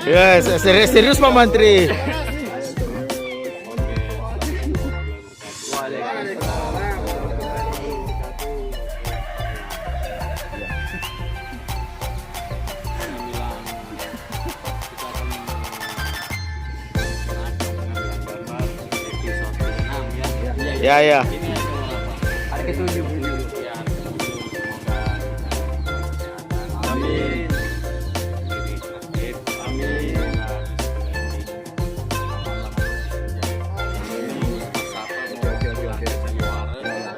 Yes, serius Pak Mantri. Ya ya. Hari ke-7 ya. Amin. Amin.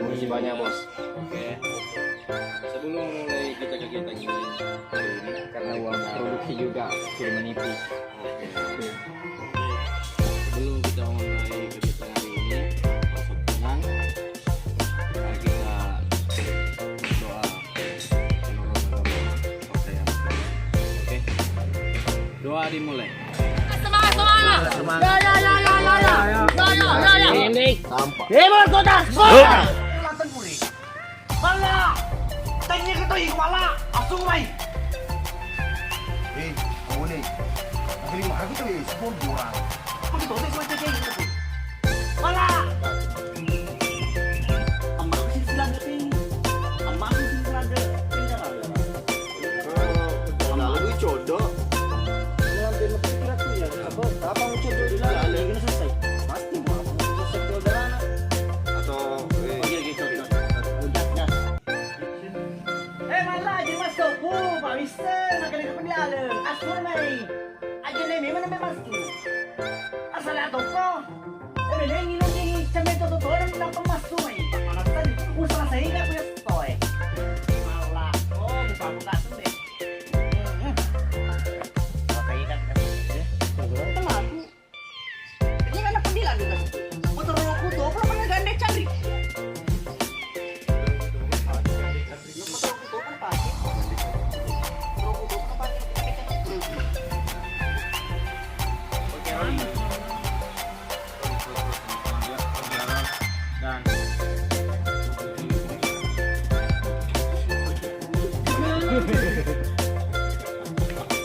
Terima banyak bos. Oke. Sebelum mulai kita kegiatan ini hari ini karena uang produksi juga sudah menipis. Oke. Sebelum kita mulai kegiatan hari ini, langsung tenang. Mari kita doa seluruh partai yang ada. Oke. Doa dimulai. Semangat. Ya. Ini Tampak. Timur Kota. Lantan puri. Bala. Tanya kita ikwala. Asung mai. Kamu nih. Tapi lima aku tuh sepuluh orang. Kau kita udah semacam kayak gitu. Bala. Amak sih selada ting. Amak sih selada. Nah, lebih codoh. Nanti lebih kira tuh ya. Apa mau coba dulu lagi ini selesai. Pasti mau selesai saudara. Atau Panggil gitu. Udah. Malah aja masuk. Pak Mister, makan di pendiala. Asal mai. Aja nih memang masuk. Asal atau kau. Ini nginum cemai tu orang nak masuk mai. Mana tadi usaha saya enggak punya stoy. Malah, buka tu deh. Pakai kan. Telat. Ini kan pendiala juga. Motor aku tuh apa gandeng cari.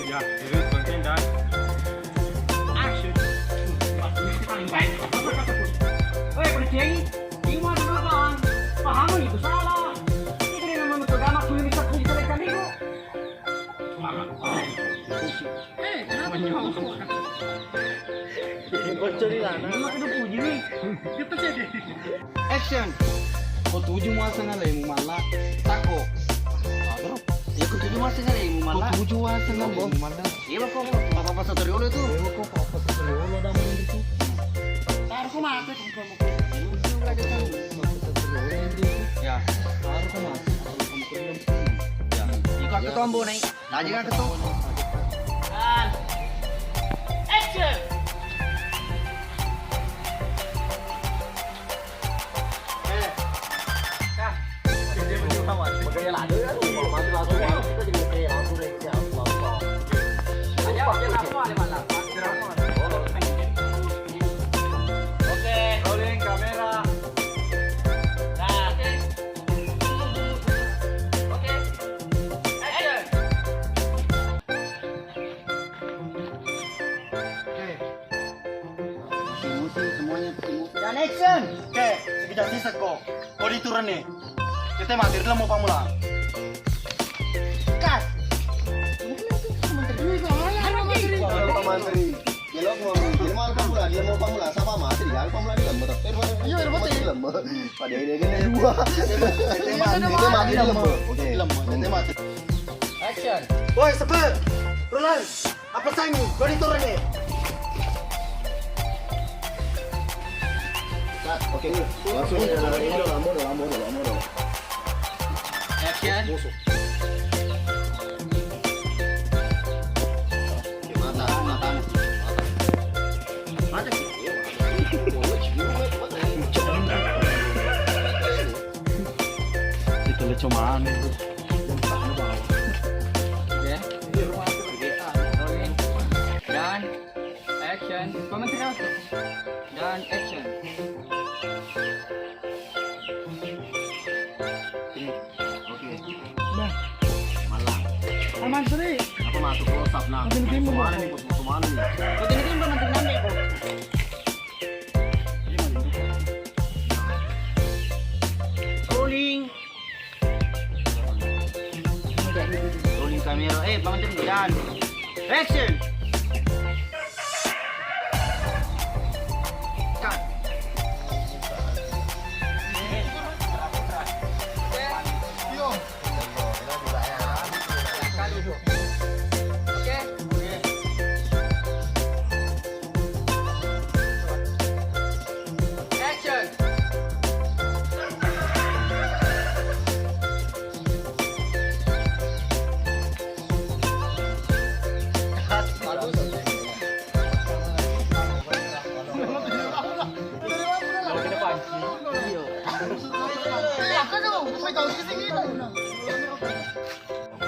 ya, terus konten dan action. Woi, berjeng. Gimana bang? Paham itu salah. Ini memang betul anak kulit bisa menjelekkan itu. Action. Kau tujuh masa ngalih malah tako. Ya ketujuh masih nggak mau malah. Kau tujuh masa ngalih malah. Iya kok apa satriolo itu? Kau apa satriolo dah main itu? Taruh kok mati tuh Ya, harus kau masuk. Ya, ikut ke tombo nih. Lagi kan ke tombo. Action. Oke, rolling kamera. Nah, oke. Action. musim semuanya Dan action. Oke, kita sisa kok. Kau diturun nih. Kita mati dulu mau pamulang. Cut. Pak Menteri. Dia mau pamula, dia mau pamula, siapa mati dia pamula di lembar. Iya, mati lembar. Pada ini dua. Kita mati di lembar. Oke, kita mati. Action. Boy, cepet. Roland. Apa sang? Kau diturun nih. Oke, langsung ini lambung. Action. Itu cuman itu. Ya. Dan action. Komentar apa? Dan action. Oke. Nah. Malah. Aman sih. Apa masuk close up nah. Mana nih, foto mana nih? Kau jadi timur nanti nambah kok. Rolling. Rolling kamera. Pamantin dan action. Cut.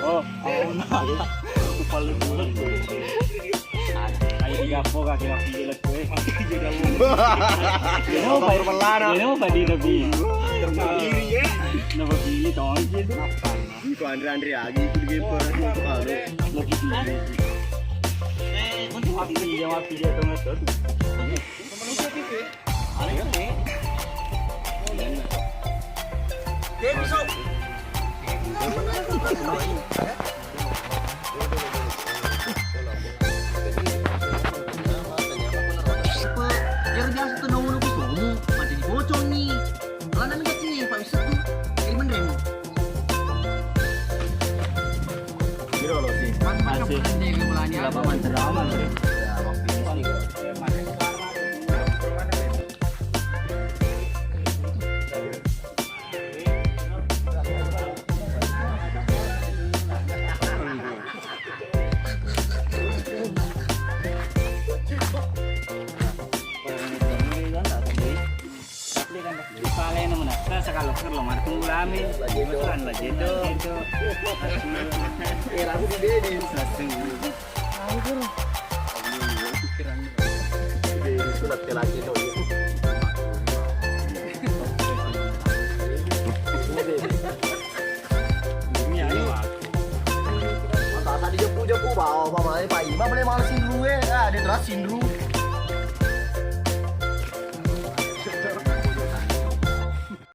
Oh, paling bulat. Ayo digapo kaki kaki jelek gue. Ini mau pelana. Ini mau padi tapi. Terbagi ya. Nama pilih tong gitu. Itu Andre lagi itu di game Lagi pilih. Untuk pilih dia tong itu. Biar biasa tuh nunggu somu, macam bocor nih. Kalau nanti kat ini Pak Wisat tuh kiriman rem. Kira kalau sih. Masih. Berapa mantra aman sih? Kalau kerlo martung ulami, betulan lah gitu. Aku di Dedi. Sunat lagi tuh.